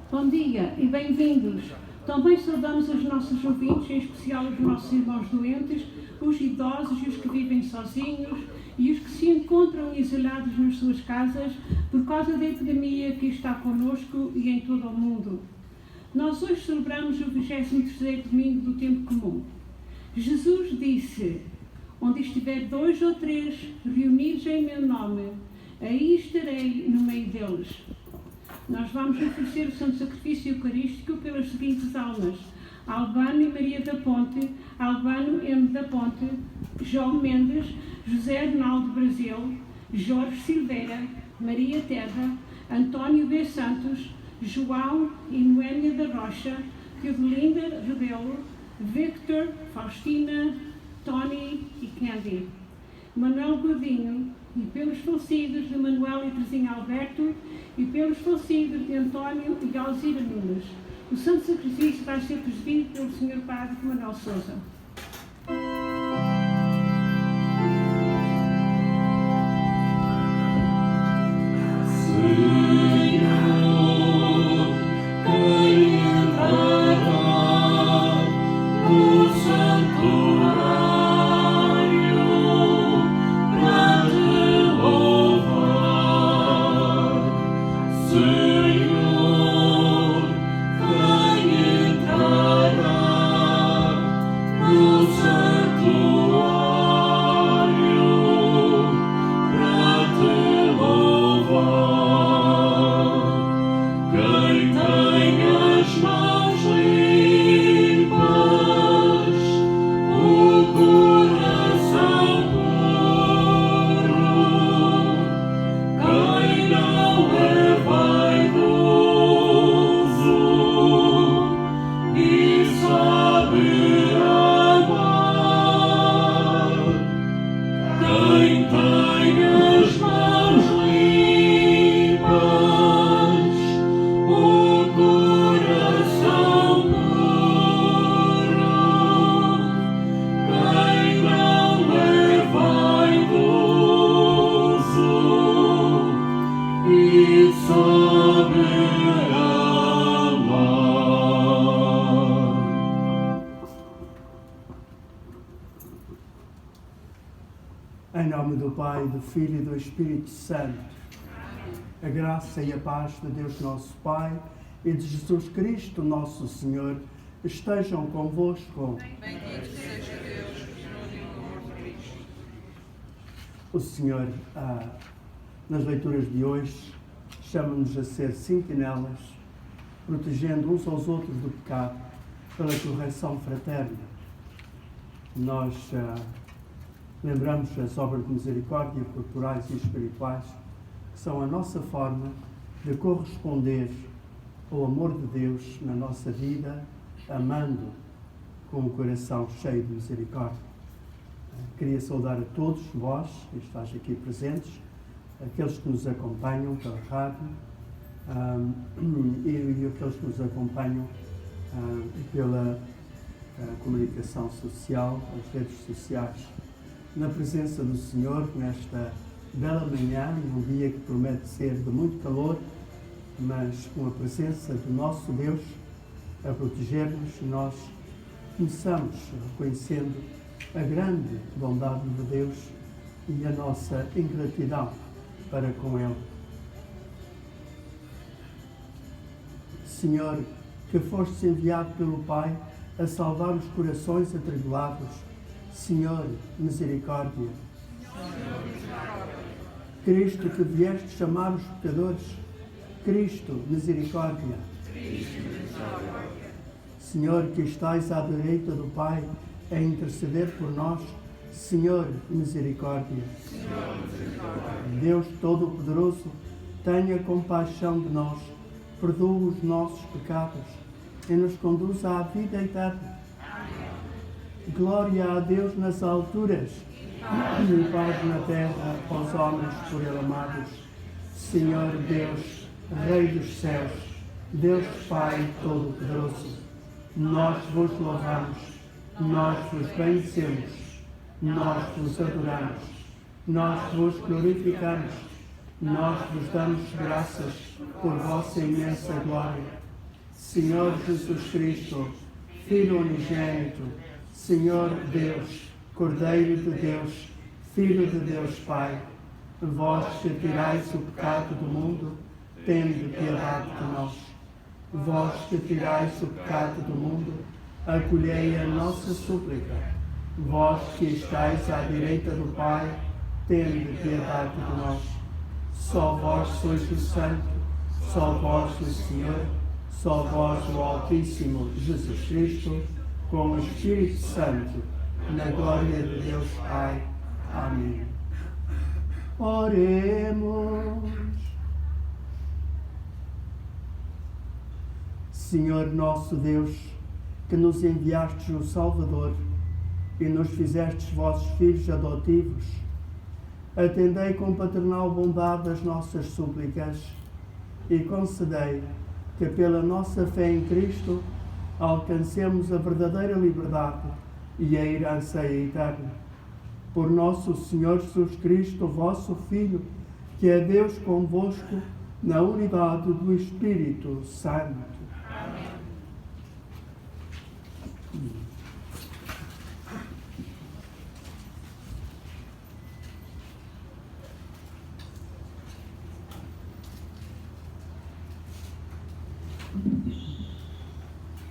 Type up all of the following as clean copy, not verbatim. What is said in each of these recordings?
Bom dia e bem-vindos. Também saudamos os nossos ouvintes, em especial os nossos irmãos doentes, os idosos e os que vivem sozinhos e os que se encontram isolados nas suas casas por causa da epidemia que está connosco e em todo o mundo. Nós hoje celebramos o 23º domingo do tempo comum. Jesus disse: onde estiver 2 ou 3 reunidos em meu nome, aí estarei no meio deles. Nós vamos oferecer o Santo Sacrifício Eucarístico pelas seguintes almas: Albano e Maria da Ponte, Albano M. da Ponte, João Mendes, José Arnaldo Brasil, Jorge Silveira, Maria Terra, António B. Santos, João e Noélia da Rocha, Teodelinda Rebelo, Victor, Faustina, Tony e Candy, Manuel Godinho, e pelos falecidos de Manuel e Terezinha Alberto, e pelos falecidos de António e Alzira Nunes. O Santo Sacrifício vai ser presidido pelo Sr. Padre Manuel Sousa. Em nome do Pai, do Filho e do Espírito Santo. A graça e a paz de Deus nosso Pai e de Jesus Cristo nosso Senhor estejam convosco. Bendito seja Deus que nos uniu com Cristo. O Senhor, nas leituras de hoje, chama-nos a ser sentinelas, protegendo uns aos outros do pecado pela correção fraterna. Nós lembramos as obras de misericórdia corporais e espirituais, que são a nossa forma de corresponder ao amor de Deus na nossa vida, amando com o coração cheio de misericórdia. Queria saudar a todos vós, que estáis aqui presentes, aqueles que nos acompanham pela rádio e aqueles que nos acompanham pela comunicação social, as redes sociais. Na presença do Senhor, nesta bela manhã, num dia que promete ser de muito calor, mas com a presença do nosso Deus a proteger-nos, nós começamos reconhecendo a grande bondade de Deus e a nossa ingratidão para com Ele. Senhor, que fostes enviado pelo Pai a salvar os corações atribulados, Senhor, misericórdia. Cristo, que vieste chamar os pecadores, Cristo, misericórdia. Senhor, que estais à direita do Pai a interceder por nós, Senhor, misericórdia. Deus Todo-Poderoso, tenha compaixão de nós, perdoa os nossos pecados e nos conduza à vida eterna. Glória a Deus nas alturas e paz na terra aos homens por Ele amados. Senhor Deus, Rei dos céus, Deus Pai Todo-Poderoso, nós vos louvamos, nós vos bendecemos, nós vos adoramos, nós vos glorificamos, nós vos damos graças por vossa imensa glória, Senhor Jesus Cristo, Filho unigênito, Senhor Deus, Cordeiro de Deus, Filho de Deus Pai, vós que tirais o pecado do mundo, tende piedade de nós. Vós que tirais o pecado do mundo, acolhei a nossa súplica. Vós que estáis à direita do Pai, tende piedade de nós. Só vós sois o Santo, só vós o Senhor, só vós o Altíssimo Jesus Cristo, com o Espírito Santo, na glória de Deus Pai. Amém. Oremos. Senhor nosso Deus, que nos enviastes o Salvador e nos fizestes vossos filhos adotivos, atendei com paternal bondade as nossas súplicas e concedei que pela nossa fé em Cristo alcancemos a verdadeira liberdade e a herança eterna. Por nosso Senhor Jesus Cristo, vosso Filho, que é Deus convosco, na unidade do Espírito Santo. Amém.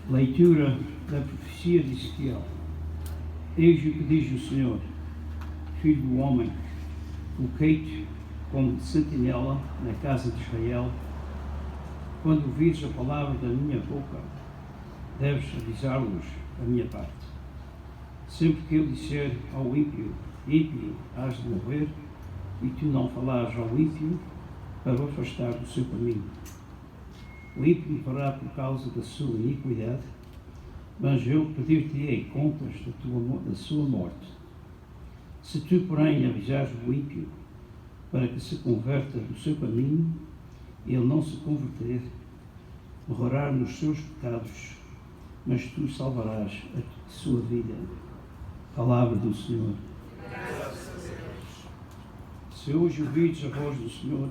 Leitura da profecia de Ezequiel. Eis o que diz o Senhor: Filho do homem, coloquei-te como sentinela na casa de Israel. Quando ouvires a palavra da minha boca, deves avisá-los da minha parte. Sempre que eu disser ao ímpio: ímpio, hás de morrer, e tu não falares ao ímpio para o afastar do seu caminho. O ímpio morrerá por causa da sua iniquidade, mas eu pedir-te-ei contas da sua morte. Se tu, porém, avisares o ímpio para que se converta do seu caminho, e ele não se converter, morrerá nos seus pecados, mas tu salvarás a sua vida. Palavra do Senhor. Graças a Deus. Se hoje ouvides a voz do Senhor,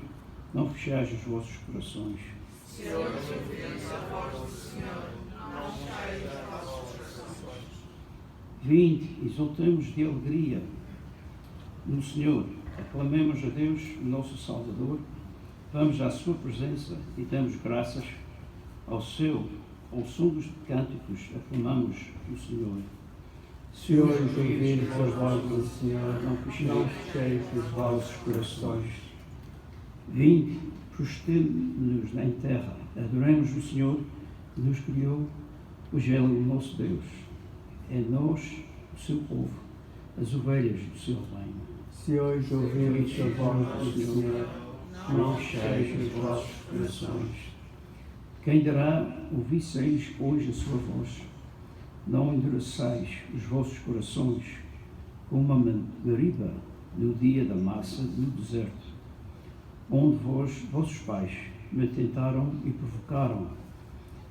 não fechais os vossos corações. Se hoje ouvides a voz do Senhor, não fechais os vossos corações. Vinde, exultemos de alegria no Senhor, aclamemos a Deus, nosso Salvador, vamos à sua presença e damos graças ao som dos cânticos, aclamamos o Senhor. Se hoje ouvirdes a voz do Senhor, não fecheis os vossos corações. Vinde, prostremo-nos em terra, adoremos o Senhor que nos criou, pois Ele é o nosso Deus. É nós, o seu povo, as ovelhas do seu reino. Se hoje ouvirdes a voz do Senhor, não fecheis os vossos corações. Quem dará ouvisseis hoje a sua voz? Não endureçais os vossos corações como uma margarida no dia da massa no deserto, onde vossos pais me tentaram e provocaram,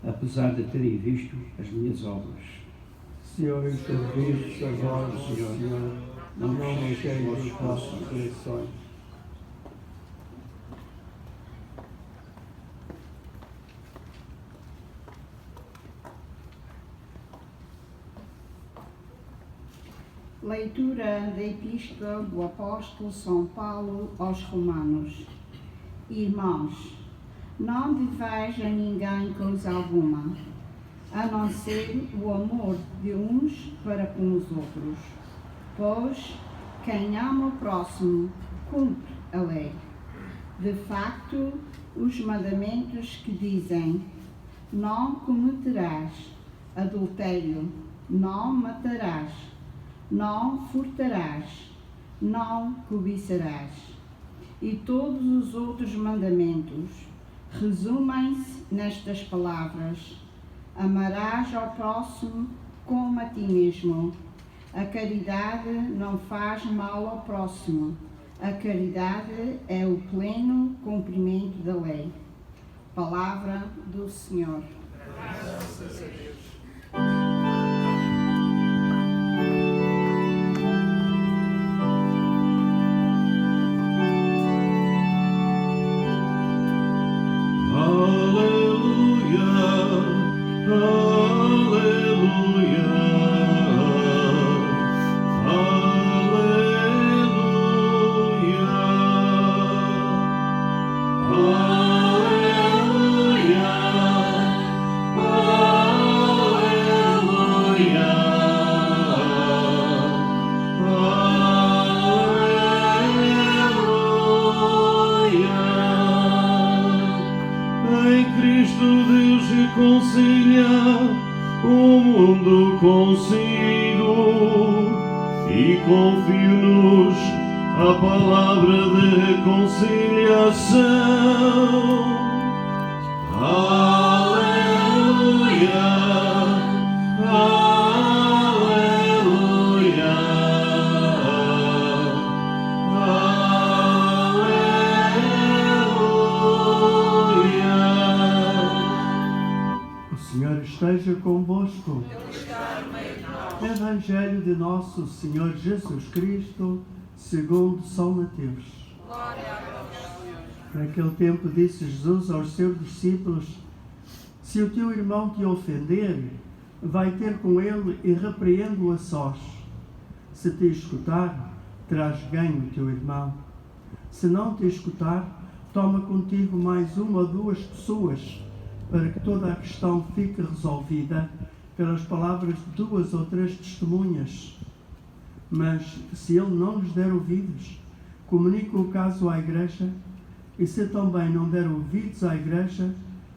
apesar de terem visto as minhas obras. Se hoje ouvirdes a voz do Senhor, não fecheis os vossos corações. Leitura da Epístola do Apóstolo São Paulo aos Romanos. Irmãos, não deveis a ninguém coisa alguma, a não ser o amor de uns para com os outros. Pois quem ama o próximo cumpre a lei. De facto, os mandamentos que dizem: não cometerás adultério, não matarás, não furtarás, não cobiçarás, e todos os outros mandamentos resumem-se nestas palavras: amarás ao próximo como a ti mesmo. A caridade não faz mal ao próximo. A caridade é o pleno cumprimento da lei. Palavra do Senhor. Graças a Deus. Aleluia. Em Cristo Deus reconcilia o mundo consigo e confio-nos a palavra de reconciliação. Aleluia, aleluia, aleluia. O Senhor esteja convosco. Evangelho de nosso Senhor Jesus Cristo, segundo São Mateus. Naquele tempo disse Jesus aos seus discípulos: se o teu irmão te ofender, vai ter com ele e repreende-o a sós. Se te escutar, traz ganho o teu irmão. Se não te escutar, toma contigo mais uma ou duas pessoas, para que toda a questão fique resolvida pelas palavras de duas ou três testemunhas. Mas, se ele não lhes der ouvidos, comunica o caso à Igreja, e se também não der ouvidos à Igreja,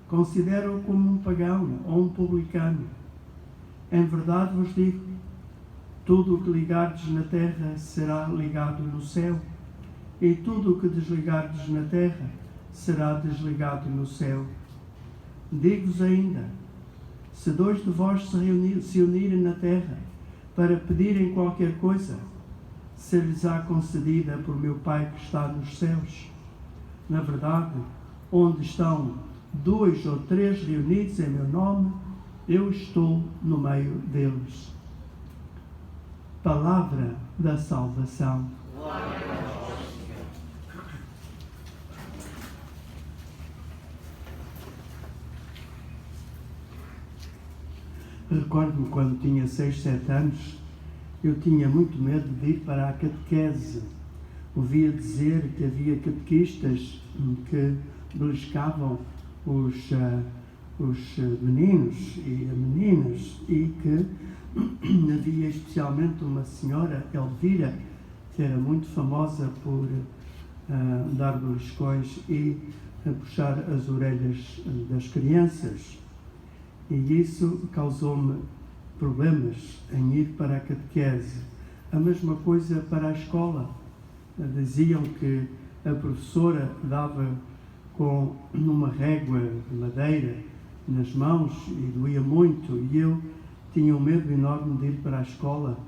considera-o como um pagão ou um publicano. Em verdade vos digo, tudo o que ligardes na terra será ligado no céu, e tudo o que desligardes na terra será desligado no céu. Digo-vos ainda, se dois de vós se unirem na terra para pedirem qualquer coisa, ser-lhes-á concedida por meu Pai que está nos céus. Na verdade, onde estão 2 ou 3 reunidos em meu nome, eu estou no meio deles. Palavra da salvação. Recordo-me quando tinha 6, 7 anos, eu tinha muito medo de ir para a catequese. Ouvia dizer que havia catequistas que beliscavam os meninos e as meninas, e que havia especialmente uma senhora, Elvira, que era muito famosa por dar beliscões e puxar as orelhas das crianças. E isso causou-me problemas em ir para a catequese. A mesma coisa para a escola. Diziam que a professora dava com uma régua de madeira nas mãos e doía muito, e eu tinha um medo enorme de ir para a escola.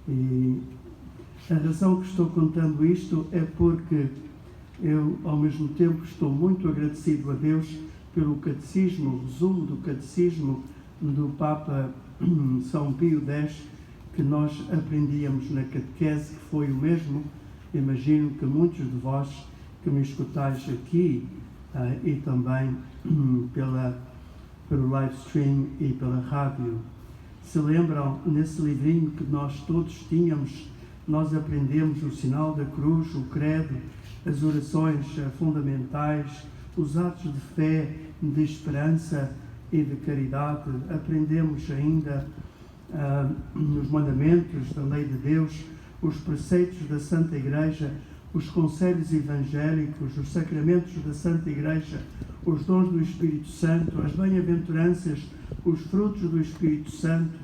E a razão que estou contando isto é porque eu, ao mesmo tempo, estou muito agradecido a Deus pelo catecismo, o resumo do catecismo do Papa São Pio X, que nós aprendíamos na catequese, que foi o mesmo, imagino que muitos de vós que me escutais aqui e também pelo live stream e pela rádio, se lembram, nesse livrinho que nós todos tínhamos, nós aprendemos o sinal da cruz, o credo, as orações fundamentais, os atos de fé, de esperança e de caridade. Aprendemos ainda os mandamentos da lei de Deus, os preceitos da Santa Igreja, os conselhos evangélicos, os sacramentos da Santa Igreja, os dons do Espírito Santo, as bem-aventuranças, os frutos do Espírito Santo,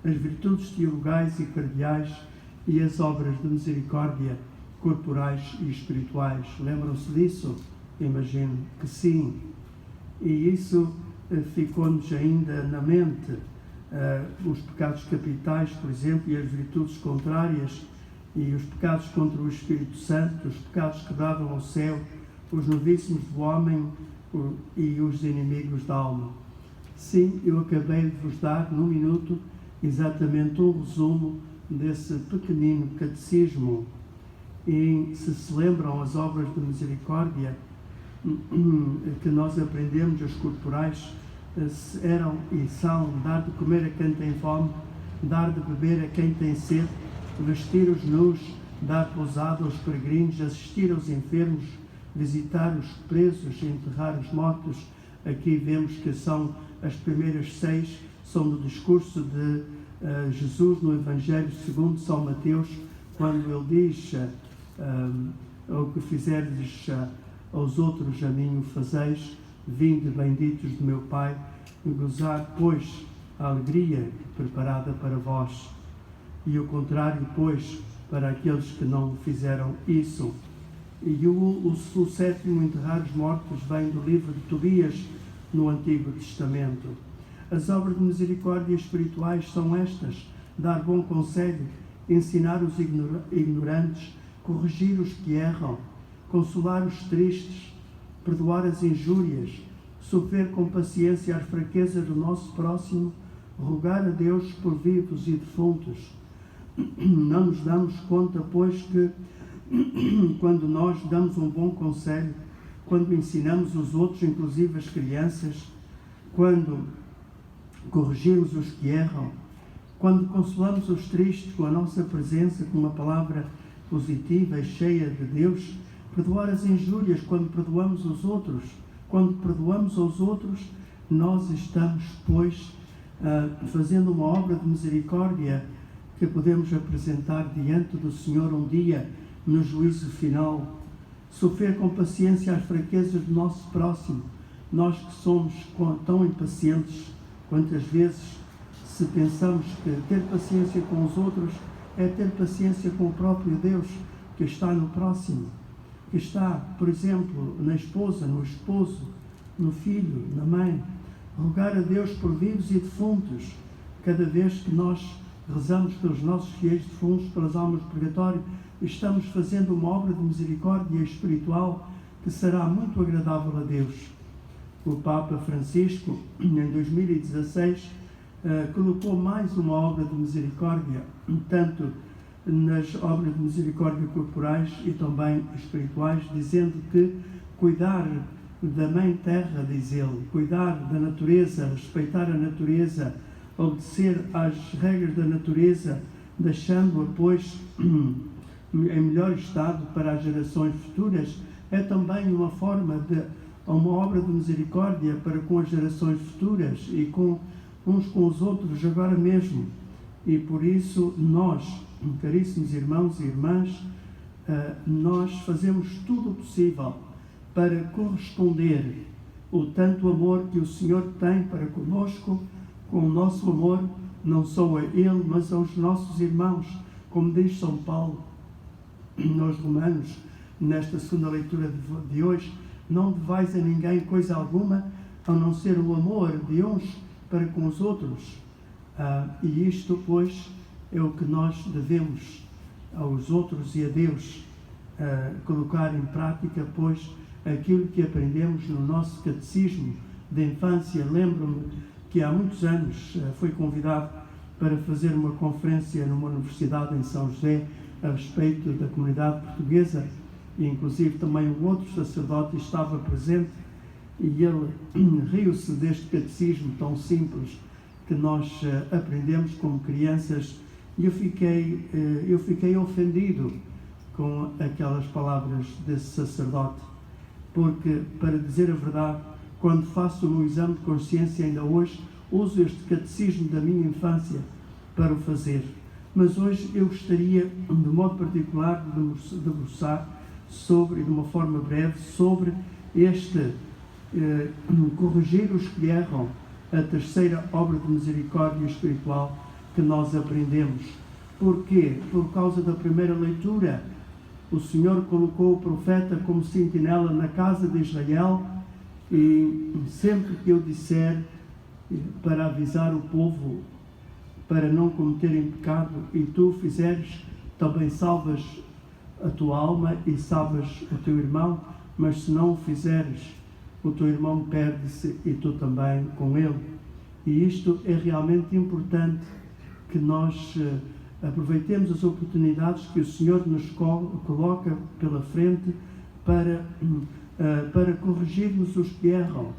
as virtudes teologais e cardeais e as obras de misericórdia corporais e espirituais. Lembram-se disso? Imagino que sim. E isso ficou-nos ainda na mente. Os pecados capitais, por exemplo, e as virtudes contrárias, e os pecados contra o Espírito Santo, os pecados que davam ao céu, os novíssimos do homem e os inimigos da alma. Sim, eu acabei de vos dar, num minuto, exatamente um resumo desse pequenino catecismo. E se lembram as obras de misericórdia que nós aprendemos, as corporais, eram e são dar de comer a quem tem fome, dar de beber a quem tem sede, vestir os nus, dar pousada aos peregrinos, assistir aos enfermos, visitar os presos e enterrar os mortos. Aqui vemos que são as primeiras 6, são do discurso de Jesus no Evangelho segundo São Mateus, quando ele diz: o que fizerdes aos outros, a mim o fazeis. Vinde, benditos do meu Pai, e gozar, pois, a alegria preparada para vós. E o contrário, pois, para aqueles que não fizeram isso. E o sétimo, enterrar os mortos, vem do livro de Tobias, no Antigo Testamento. As obras de misericórdia espirituais são estas: dar bom conselho, ensinar os ignorantes, corrigir os que erram, consolar os tristes, perdoar as injúrias, sofrer com paciência as fraquezas do nosso próximo, rogar a Deus por vivos e defuntos. Não nos damos conta, pois, que quando nós damos um bom conselho, quando ensinamos os outros, inclusive as crianças, quando corrigimos os que erram, quando consolamos os tristes com a nossa presença, com uma palavra positiva e cheia de Deus, perdoar as injúrias, quando perdoamos os outros, quando perdoamos aos outros, nós estamos, pois, fazendo uma obra de misericórdia que podemos apresentar diante do Senhor um dia, no juízo final. Sofrer com paciência as fraquezas do nosso próximo. Nós que somos tão impacientes, quantas vezes, se pensamos que ter paciência com os outros é ter paciência com o próprio Deus, que está no próximo, que está, por exemplo, na esposa, no esposo, no filho, na mãe. Rogar a Deus por vivos e defuntos. Cada vez que nós rezamos pelos nossos fiéis defuntos, pelas almas do purgatório, estamos fazendo uma obra de misericórdia espiritual que será muito agradável a Deus. O Papa Francisco, em 2016, colocou mais uma obra de misericórdia, tanto nas obras de misericórdia corporais e também espirituais, dizendo que cuidar da Mãe Terra, diz ele, cuidar da natureza, respeitar a natureza, obedecer às regras da natureza, deixando-a, pois, em melhor estado para as gerações futuras, é também uma forma de uma obra de misericórdia para com as gerações futuras e com uns com os outros agora mesmo. E por isso nós, caríssimos irmãos e irmãs, nós fazemos tudo o possível para corresponder o tanto amor que o Senhor tem para conosco, com o nosso amor, não só a Ele, mas aos nossos irmãos, como diz São Paulo nos Romanos, nesta segunda leitura de hoje: não devais a ninguém coisa alguma, a não ser o amor de uns para com os outros. E isto, pois, é o que nós devemos aos outros e a Deus colocar em prática, pois, aquilo que aprendemos no nosso catecismo de infância. Lembro-me que há muitos anos fui convidado para fazer uma conferência numa universidade em São José a respeito da comunidade portuguesa, e inclusive também um outro sacerdote estava presente, e ele riu-se deste catecismo tão simples que nós aprendemos como crianças, e eu fiquei ofendido com aquelas palavras desse sacerdote, porque, para dizer a verdade, quando faço um exame de consciência ainda hoje, uso este catecismo da minha infância para o fazer. Mas hoje eu gostaria, de modo particular, de debruçar sobre, de uma forma breve, sobre este corrigir os que erram, a terceira obra de misericórdia espiritual que nós aprendemos. Porquê? Por causa da primeira leitura, o Senhor colocou o profeta como sentinela na casa de Israel, e sempre que eu disser para avisar o povo para não cometerem pecado, e tu fizeres, também salvas a tua alma e salvas o teu irmão, mas se não o fizeres, o teu irmão perde-se e tu também com ele. E isto é realmente importante, que nós aproveitemos as oportunidades que o Senhor nos coloca pela frente para corrigirmos os que erram.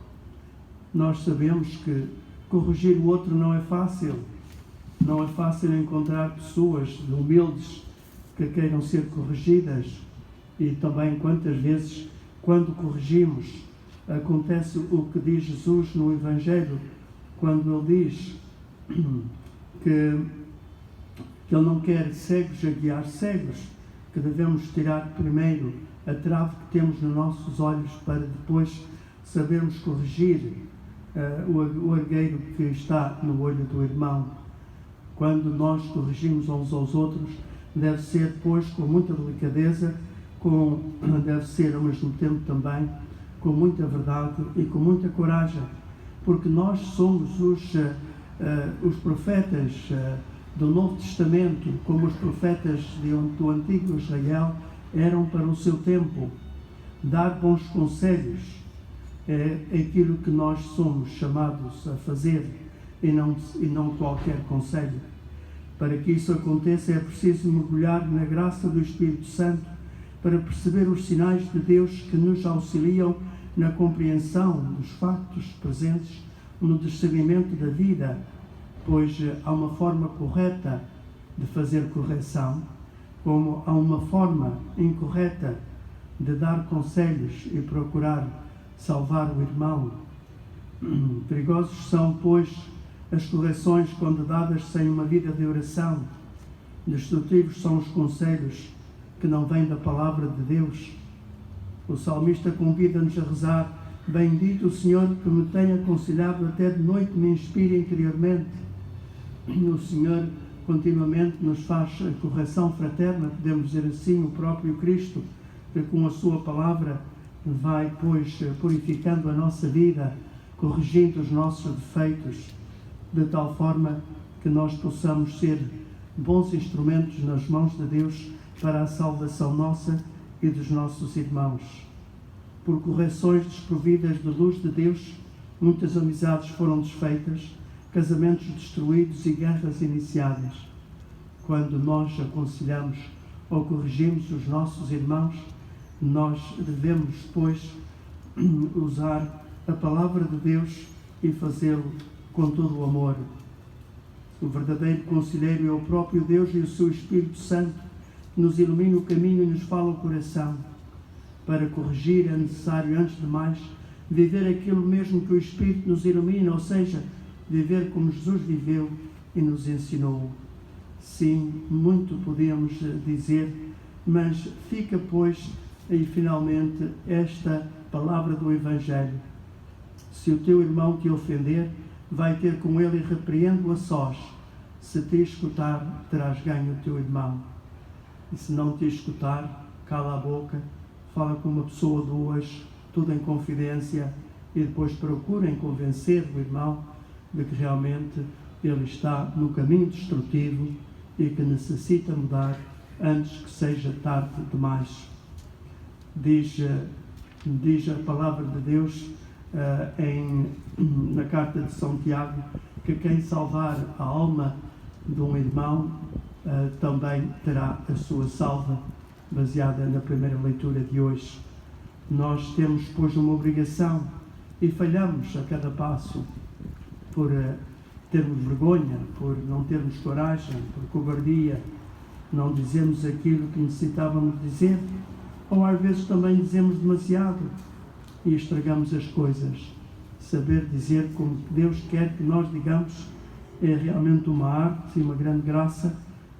nós sabemos que corrigir o outro não é fácil. Não é fácil encontrar pessoas humildes que queiram ser corrigidas. E também quantas vezes, quando corrigimos, acontece o que diz Jesus no Evangelho, quando ele diz que ele não quer cegos a guiar cegos, que devemos tirar primeiro a trave que temos nos nossos olhos para depois sabermos corrigir o argueiro que está no olho do irmão. Quando nós corrigimos uns aos outros, deve ser, pois, com muita delicadeza, deve ser ao mesmo tempo também com muita verdade e com muita coragem, porque nós somos os profetas do Novo Testamento, como os profetas do antigo Israel eram para o seu tempo. Dar bons conselhos é aquilo que nós somos chamados a fazer e não qualquer conselho. Para que isso aconteça é preciso mergulhar na graça do Espírito Santo para perceber os sinais de Deus que nos auxiliam na compreensão dos factos presentes, no discernimento da vida, pois há uma forma correta de fazer correção, como há uma forma incorreta de dar conselhos e procurar salvar o irmão. Perigosos são, pois, as correções quando dadas sem uma vida de oração. Destrutivos são os conselhos que não vêm da palavra de Deus. O salmista convida-nos a rezar: bendito o Senhor que me tem aconselhado, até de noite me inspira interiormente. O Senhor continuamente nos faz a correção fraterna, podemos dizer assim, o próprio Cristo, que com a sua palavra vai, pois, purificando a nossa vida, corrigindo os nossos defeitos, de tal forma que nós possamos ser bons instrumentos nas mãos de Deus para a salvação nossa e dos nossos irmãos. Por correções desprovidas de luz de Deus, muitas amizades foram desfeitas, casamentos destruídos e guerras iniciadas. Quando nós aconselhamos ou corrigimos os nossos irmãos, nós devemos, pois, usar a palavra de Deus e fazê-lo com todo o amor. O verdadeiro conselheiro é o próprio Deus e o seu Espírito Santo, que nos ilumina o caminho e nos fala o coração. Para corrigir é necessário, antes de mais, viver aquilo mesmo que o Espírito nos ilumina, ou seja, viver como Jesus viveu e nos ensinou. Sim, muito podemos dizer, mas fica, pois, aí finalmente esta palavra do Evangelho. Se o teu irmão te ofender, vai ter com ele e repreende-o a sós. Se te escutar, terás ganho o teu irmão. E se não te escutar, cala a boca, fala com uma pessoa ou duas, tudo em confidência, e depois procurem convencer o irmão de que realmente ele está no caminho destrutivo e que necessita mudar antes que seja tarde demais. Diz a palavra de Deus na carta de São Tiago que quem salvar a alma de um irmão também terá a sua salva, baseada na primeira leitura de hoje. Nós temos, pois, uma obrigação e falhamos a cada passo por termos vergonha, por não termos coragem, por cobardia, não dizemos aquilo que necessitávamos dizer, ou às vezes também dizemos demasiado e estragamos as coisas. Saber dizer como Deus quer que nós digamos é realmente uma arte e uma grande graça.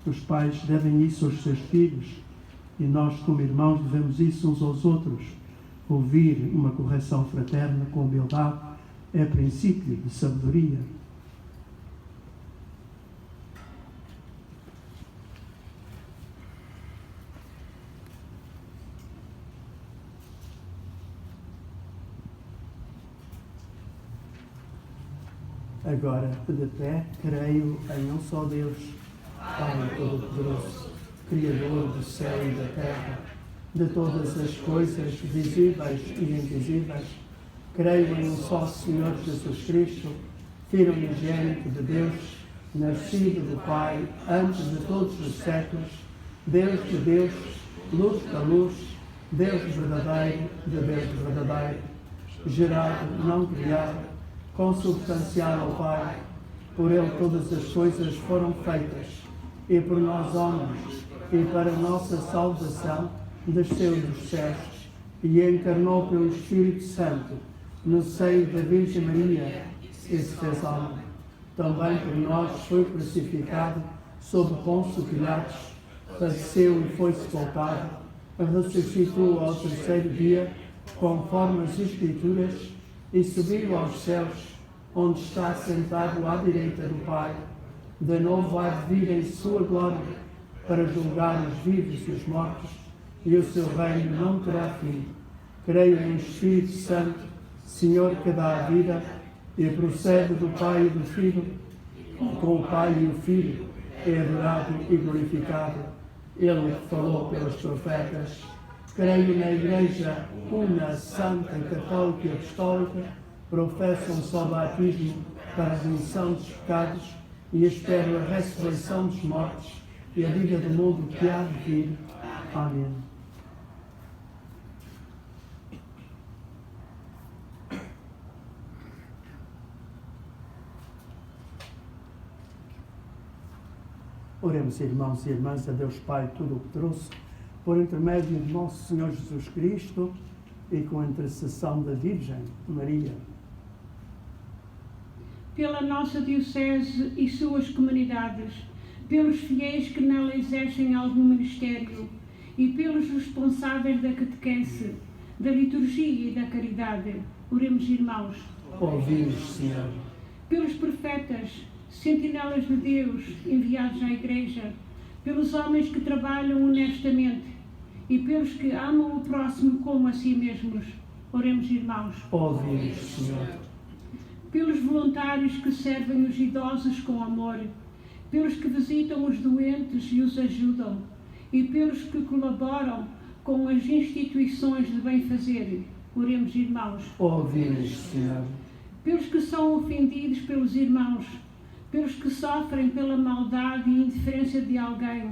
Os pais devem isso aos seus filhos e nós, como irmãos, devemos isso uns aos outros. Ouvir uma correção fraterna com humildade é princípio de sabedoria. Agora, de pé, creio em um só Deus, Pai Todo-Poderoso, Criador do céu e da terra, de todas as coisas visíveis e invisíveis. Creio em um só Senhor Jesus Cristo, Filho unigênito de Deus, nascido do Pai antes de todos os séculos, Deus de Deus, luz da luz, Deus verdadeiro de Deus verdadeiro, gerado, não criado, consubstancial ao Pai. Por ele todas as coisas foram feitas, e por nós homens, e para a nossa salvação, desceu dos céus, e encarnou pelo Espírito Santo, no seio da Virgem Maria, e se fez homem. Também por nós foi crucificado, sob Pôncio Pilatos, padeceu e foi sepultado, ressuscitou ao terceiro dia, conforme as Escrituras, e subiu aos céus, onde está sentado à direita do Pai. De novo há de vir em sua glória, para julgar os vivos e os mortos, e o seu reino não terá fim. Creio no Espírito Santo, Senhor que dá a vida, e procede do Pai e do Filho, com o Pai e o Filho, é adorado e glorificado. Ele que falou pelos profetas. Creio na Igreja una, santa, católica e apostólica, professo um só batismo para a remissão dos pecados e espero a ressurreição dos mortos e a vida do mundo que há de vir. Amém. Oremos, irmãos e irmãs, a Deus Pai tudo o que trouxe, por intermédio de nosso Senhor Jesus Cristo e com a intercessão da Virgem Maria. Pela nossa Diocese e suas comunidades, pelos fiéis que nela exercem algum ministério e pelos responsáveis da catequese, da liturgia e da caridade, oremos, irmãos. Ouvi-nos, Senhor. Pelos profetas, sentinelas de Deus enviados à Igreja, pelos homens que trabalham honestamente e pelos que amam o próximo como a si mesmos, oremos, irmãos. Ouvi-nos, Senhor. Pelos voluntários que servem os idosos com amor, pelos que visitam os doentes e os ajudam, e pelos que colaboram com as instituições de bem-fazer, oremos, irmãos. Ouvi-nos, Senhor. Pelos que são ofendidos pelos irmãos, pelos que sofrem pela maldade e indiferença de alguém,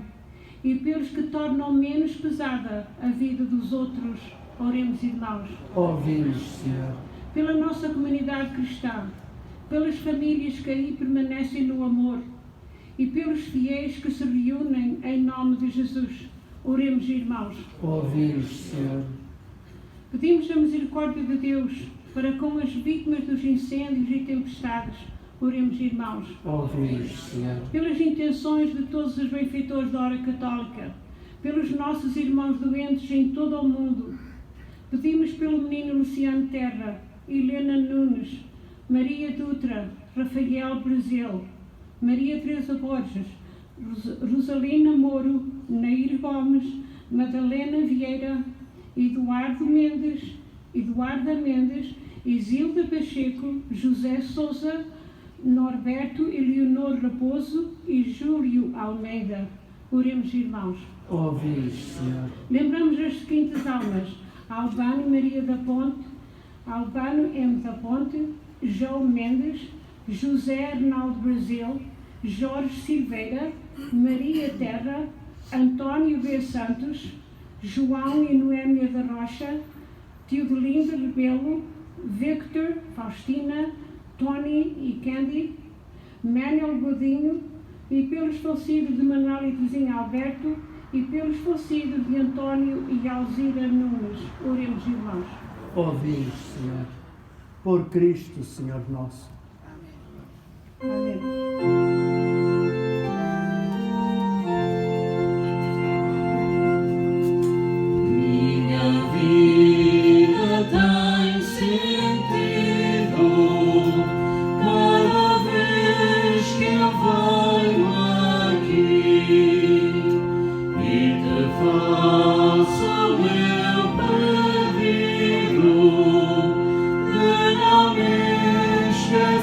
e pelos que tornam menos pesada a vida dos outros, oremos, irmãos. Ouvi-nos, Senhor. Pela nossa comunidade cristã, pelas famílias que aí permanecem no amor e pelos fiéis que se reúnem em nome de Jesus, oremos, irmãos. Ouvi-nos, Senhor. Pedimos a misericórdia de Deus para com as vítimas dos incêndios e tempestades, oremos, irmãos. Ouvi-nos, Senhor. Pelas intenções de todos os benfeitores da hora católica, pelos nossos irmãos doentes em todo o mundo, pedimos pelo menino Luciano Terra, Helena Nunes, Maria Dutra, Rafael Brasil, Maria Teresa Borges, Rosalina Moro, Nair Gomes, Madalena Vieira, Eduarda Mendes, Isilda Pacheco, José Sousa, Norberto e Leonor Raposo e Júlio Almeida. Oremos, irmãos. Ouvi-nos, Senhor. Lembramos as seguintes almas: Albano Maria da Ponte, Albano M. da Ponte, João Mendes, José Arnaldo Brasil, Jorge Silveira, Maria Terra, António B. Santos, João e Noémia da Rocha, Teodelinda Rebelo, Victor, Faustina, Tony e Candy, Manuel Godinho, e pelos falecidos de Manuel e Vizinho Alberto, e pelos falecidos de António e Alzira Nunes. Oremos, irmãos. Ouvi-nos, Senhor. Por Cristo, Senhor nosso. Amém. Minha vida tem sentido cada vez que eu venho aqui e te faço o meu pedido de não me esquecer.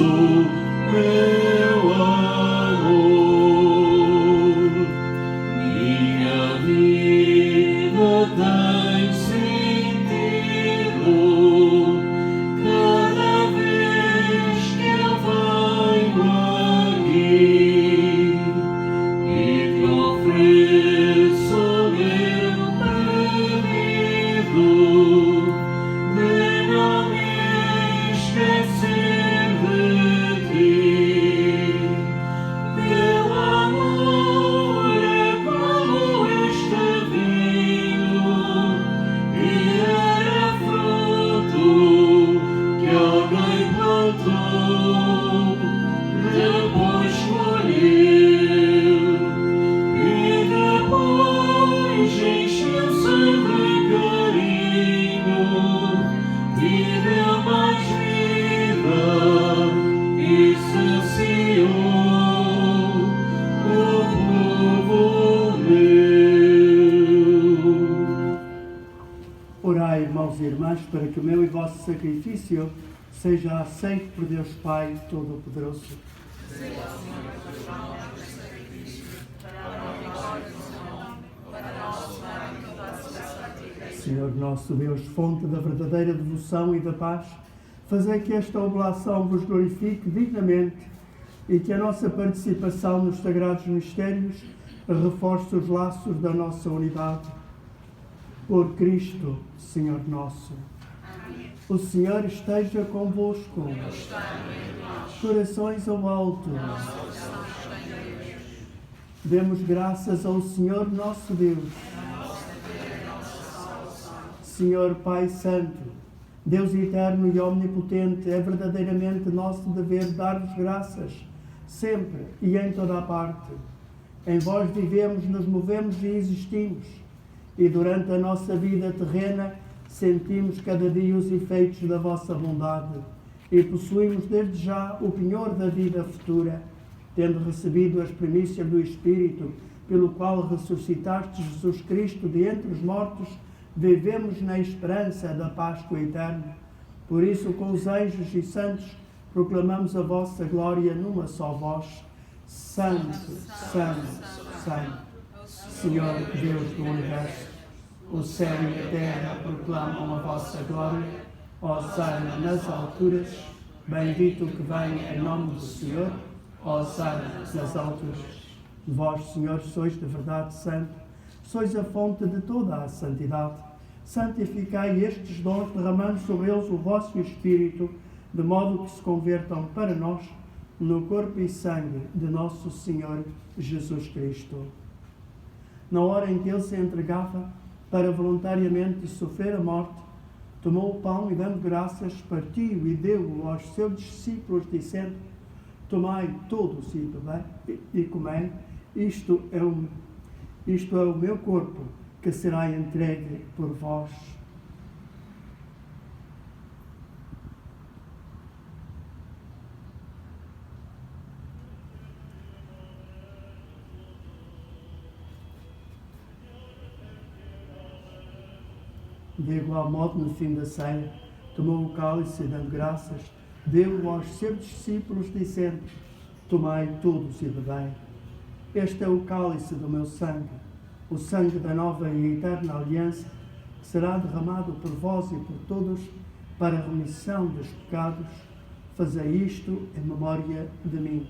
meu amor. Minha vida tem sentido cada vez que eu venho aqui e te ofereço meu pedido de não me esquecer de ti. Teu amor é como este vinho e era fruto que alguém plantou, depois colheu e depois encheu-se de carinho e deu mais vida e saciou o povo meu. Orai, irmãos e irmãs, para que o meu e vosso sacrifício seja aceito por Deus Pai Todo-Poderoso. Senhor nosso Deus, fonte da verdadeira devoção e da paz, fazei que esta oblação vos glorifique dignamente e que a nossa participação nos sagrados mistérios reforce os laços da nossa unidade. Por Cristo, Senhor nosso. O Senhor esteja convosco. Corações ao alto. Demos graças ao Senhor nosso Deus. Senhor Pai Santo, Deus eterno e omnipotente, é verdadeiramente nosso dever dar-vos graças, sempre e em toda a parte. Em vós vivemos, nos movemos e existimos, e durante a nossa vida terrena sentimos cada dia os efeitos da vossa bondade e possuímos desde já o penhor da vida futura, tendo recebido as primícias do Espírito, pelo qual ressuscitaste Jesus Cristo de entre os mortos, vivemos na esperança da Páscoa eterna. Por isso, com os anjos e santos, proclamamos a vossa glória numa só voz. Santo, Santo, Santo, Senhor Deus do Universo, o céu e a terra proclamam a vossa glória. Hosana nas alturas, bendito que vem em nome do Senhor. Hosana nas alturas. Vós, Senhor, sois de verdade santo, sois a fonte de toda a santidade. Santificai estes dons, derramando sobre eles o vosso Espírito, de modo que se convertam para nós no corpo e sangue de nosso Senhor Jesus Cristo. Na hora em que ele se entregava para voluntariamente sofrer a morte, tomou o pão e, dando graças, partiu e deu-o aos seus discípulos, dizendo: tomai todos e comei, isto é o meu corpo, que será entregue por vós. De igual modo, no fim da ceia, tomou o cálice e, dando graças, deu-o aos seus discípulos, dizendo: tomai todos e bebei. Este é o cálice do meu sangue, o sangue da nova e eterna aliança, que será derramado por vós e por todos para a remissão dos pecados. Fazei isto em memória de mim.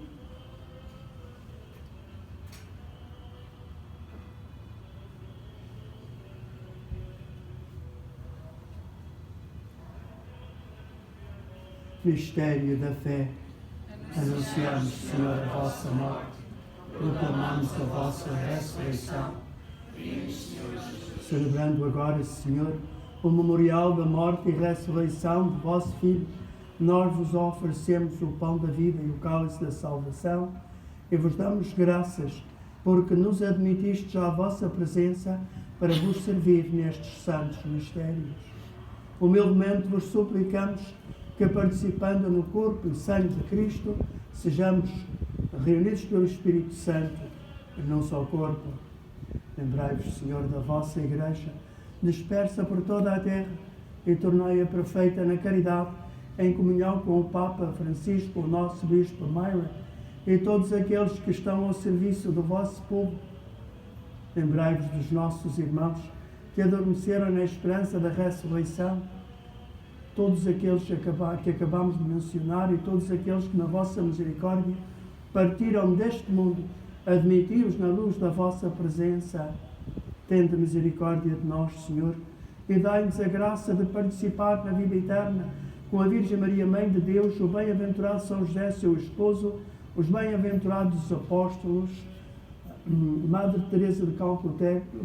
Mistério da fé. Anunciamos, Senhor, a vossa morte, proclamamos a vossa ressurreição. Celebrando agora, Senhor, o memorial da morte e ressurreição de vosso Filho, nós vos oferecemos o pão da vida e o cálice da salvação e vos damos graças porque nos admitistes à vossa presença para vos servir nestes santos mistérios. Humildemente vos suplicamos que, participando no corpo e sangue de Cristo, sejamos reunidos pelo Espírito Santo num só corpo. Lembrai-vos, Senhor, da vossa Igreja, dispersa por toda a terra, e tornai-a perfeita na caridade em comunhão com o Papa Francisco, o nosso Bispo Myra, e todos aqueles que estão ao serviço do vosso povo. Lembrai-vos dos nossos irmãos que adormeceram na esperança da ressurreição, todos aqueles que acabamos de mencionar e todos aqueles que na vossa misericórdia partiram deste mundo, admiti-os na luz da vossa presença. Tende misericórdia de nós, Senhor, e dai-nos a graça de participar na vida eterna com a Virgem Maria, Mãe de Deus, o bem-aventurado São José, seu esposo, os bem-aventurados apóstolos, Madre Teresa de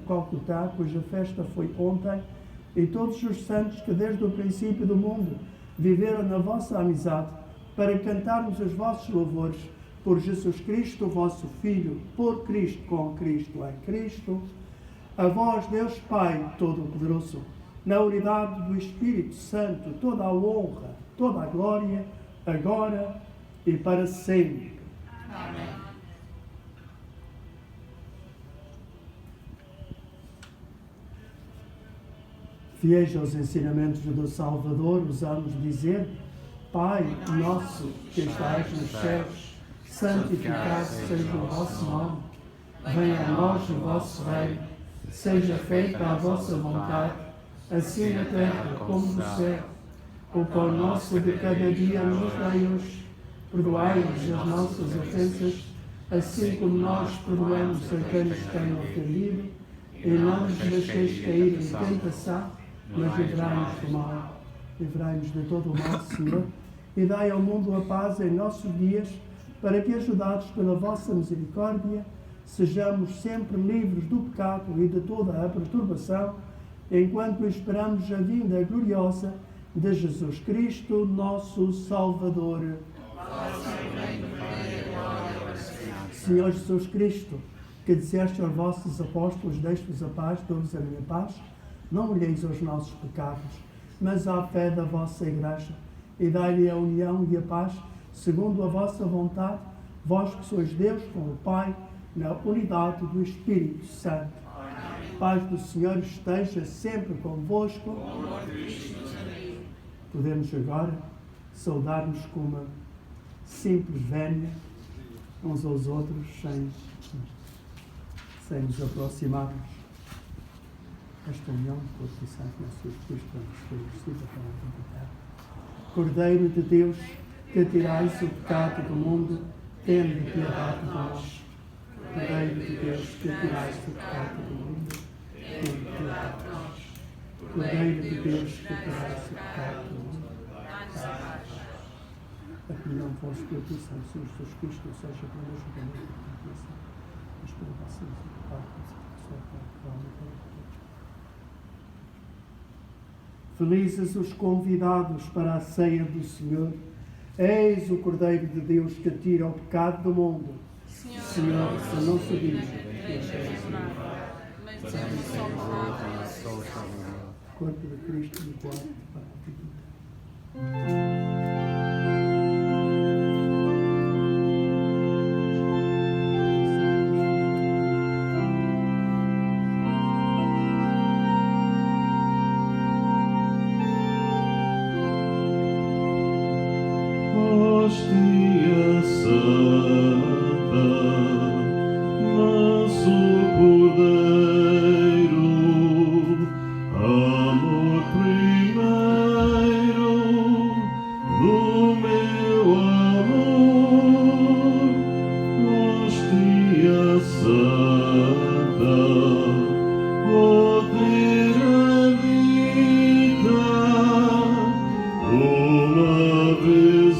Calcutá, cuja festa foi ontem, e todos os santos que desde o princípio do mundo viveram na vossa amizade, para cantarmos os vossos louvores por Jesus Cristo, vosso Filho, por Cristo, com Cristo, em Cristo. A vós, Deus Pai Todo-Poderoso, na unidade do Espírito Santo, toda a honra, toda a glória, agora e para sempre. Amém. Fiéis aos ensinamentos do Salvador, ousamos dizer: Pai nosso que estais nos céus, santificado seja o vosso nome. Venha a nós o vosso reino. Seja feita a vossa vontade, assim na terra como no céu. O pão nosso de cada dia nos dai hoje. Perdoai-nos as nossas ofensas, assim como nós perdoamos a quem nos tem ofendido. E não nos deixeis cair em tentação, mas livrai-nos do mal. Livrai-nos de todo o mal, Senhor, e dai ao mundo a paz em nossos dias, para que, ajudados pela vossa misericórdia, sejamos sempre livres do pecado e de toda a perturbação, enquanto esperamos a vinda gloriosa de Jesus Cristo, nosso Salvador. Senhor Jesus Cristo, que disseste aos vossos apóstolos: deixe-vos a paz, dou-vos a minha paz, não olheis aos nossos pecados, mas à fé da vossa Igreja, e dai-lhe a união e a paz, segundo a vossa vontade, vós que sois Deus com o Pai, na unidade do Espírito Santo. A paz do Senhor esteja sempre convosco. Podemos agora saudar-nos com uma simples vénia uns aos outros, sem nos aproximarmos. Esta união do corpo e sangue na sua Cristo nos foi oferecida para a vida eterna. Cordeiro de Deus, que tirais o pecado do mundo, tende piedade de nós. Cordeiro de Deus, que tirais o pecado do mundo, tende piedade de nós. Cordeiro de Deus, que tirais o pecado do mundo, a comunhão vos Espírito Santo, Senhor Jesus Cristo, seja connosco também por confiança, mas pela vossa misericórdia, felizes os convidados para a ceia do Senhor. Eis o Cordeiro de Deus que tira o pecado do mundo. Senhor, se não se diz, corpo de Cristo no quarto para a vida. Hostia Santa, manso Cordeiro, amor primeiro do meu amor. Hostia Santa, vou ter a vida uma vez.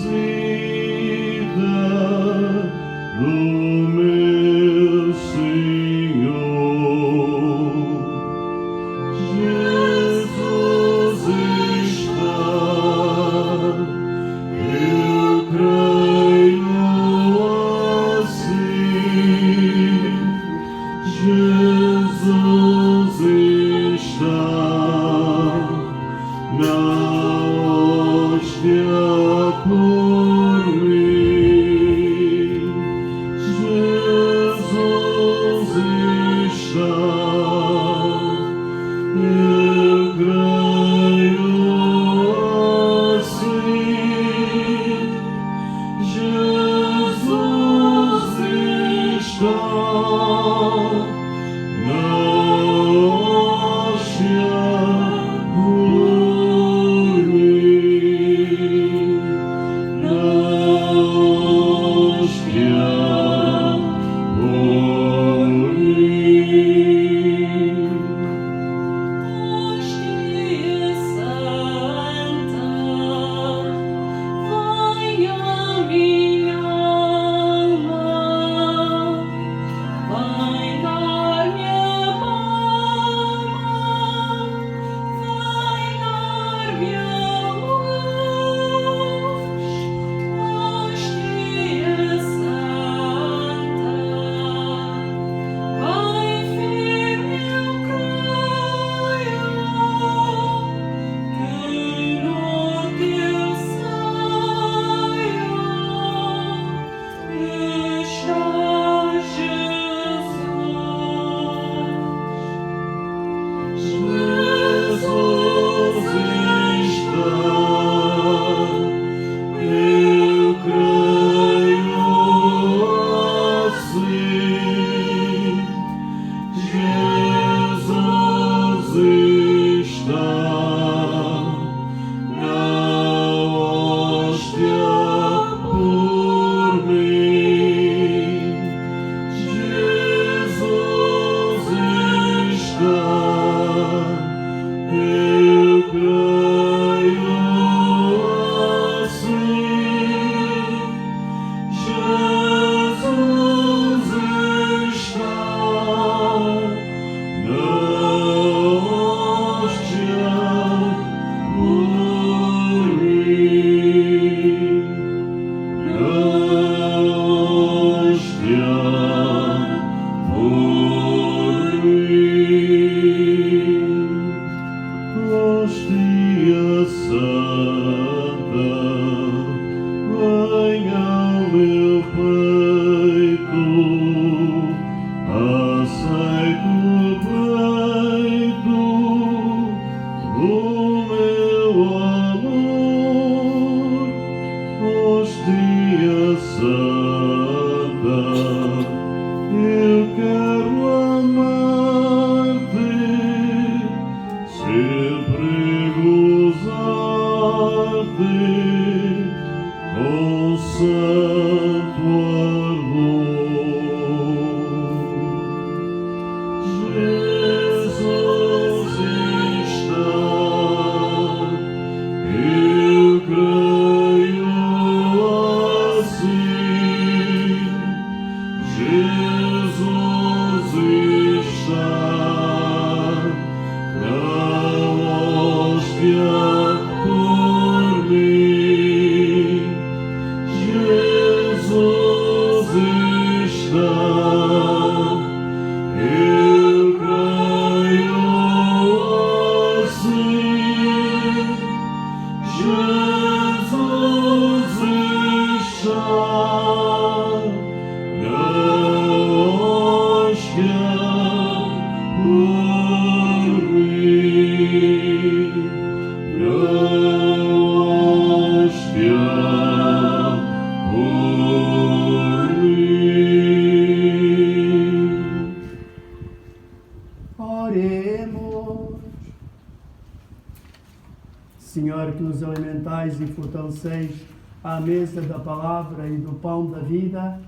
Senhor, que nos alimentais e fortaleceis à mesa da palavra e do pão da vida,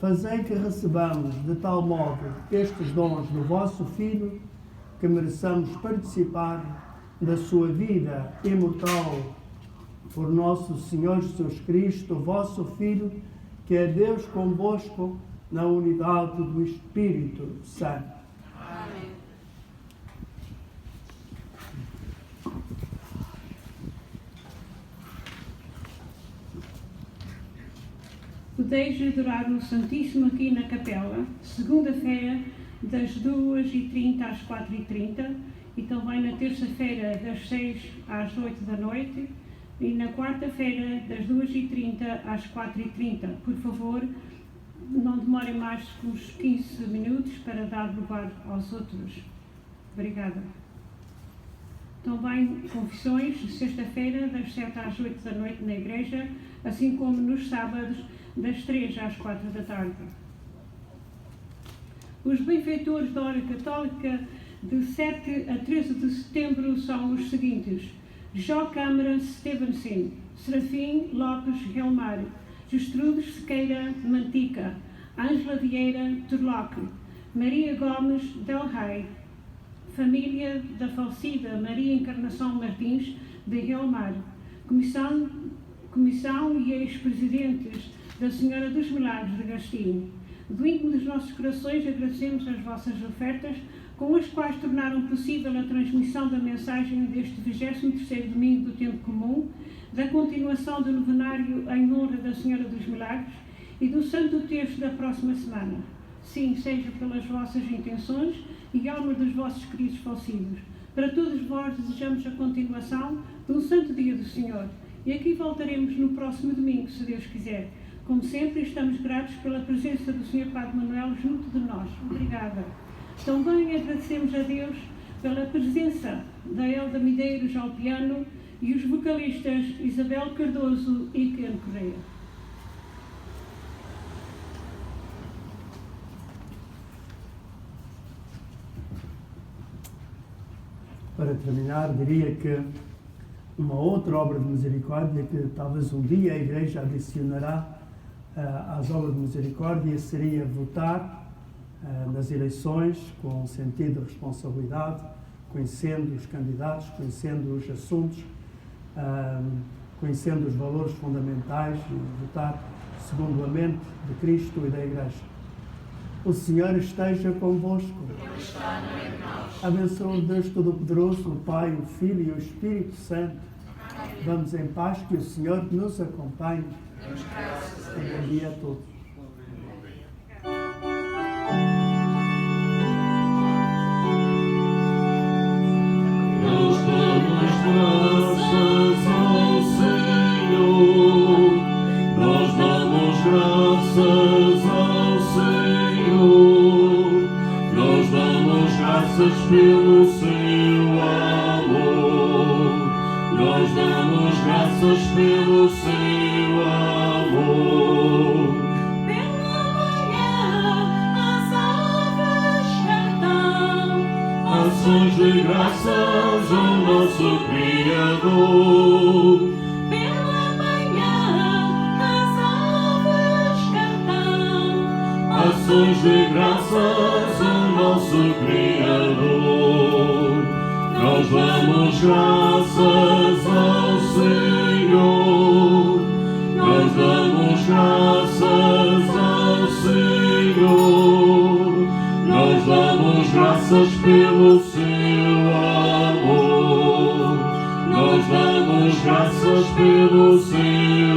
fazei que recebamos de tal modo estes dons do vosso Filho, que mereçamos participar da sua vida imortal por nosso Senhor Jesus Cristo, vosso Filho, que é Deus convosco na unidade do Espírito Santo. Amém. Podeis adorar o Santíssimo aqui na capela, segunda-feira, das 2h30 às 4h30, e também na terça-feira, das 6 às 8 da noite, e na quarta-feira, das 2h30 às 4h30. Por favor, não demorem mais que uns 15 minutos para dar lugar aos outros. Obrigada. Também confissões, sexta-feira, das 7 às 8 da noite na igreja, assim como nos sábados, das 3 às 4 da tarde. Os benfeitores da hora católica de 7 a 13 de setembro são os seguintes: Jó Câmara Stevenson, Serafim Lopes Helmar, Gestrudes Sequeira Mantica, Ângela Vieira Turloque, Maria Gomes Del Rey, família da falecida Maria Encarnação Martins de Helmar, comissão e ex-presidentes da Senhora dos Milagres de Gastinho. Do íntimo dos nossos corações agradecemos as vossas ofertas, com as quais tornaram possível a transmissão da mensagem deste 23º domingo do Tempo Comum, da continuação do novenário em honra da Senhora dos Milagres e do Santo Terço da próxima semana. Sim, seja pelas vossas intenções e alma dos vossos queridos falecidos. Para todos vós desejamos a continuação de um santo dia do Senhor. E aqui voltaremos no próximo domingo, se Deus quiser. Como sempre, estamos gratos pela presença do Sr. Padre Manuel junto de nós. Obrigada. Também agradecemos a Deus pela presença da Elda Medeiros ao piano e os vocalistas Isabel Cardoso e Ken Correia. Para terminar, diria que uma outra obra de misericórdia que talvez um dia a Igreja adicionará às obras de misericórdia seria votar nas eleições com sentido de responsabilidade, conhecendo os candidatos, conhecendo os assuntos, conhecendo os valores fundamentais e votar segundo a mente de Cristo e da Igreja. O Senhor esteja convosco. Ele está no meio de nós. Abençoe o Deus Todo-Poderoso, o Pai, o Filho e o Espírito Santo. Vamos em paz, que o Senhor nos acompanhe. Bom dia a todos. Nós damos graças ao Senhor, nós damos graças ao Senhor, nós damos graças pelo seu amor, nós damos graças pelo seu amor. Pela manhã as aves cantam Ações de graças ao nosso Criador. Pela manhã as aves cantam Ações de graças ao nosso Criador. Nós damos graças ao Senhor. Nós damos graças ao Senhor. Nós damos graças pelo seu amor. Nós damos graças pelo seu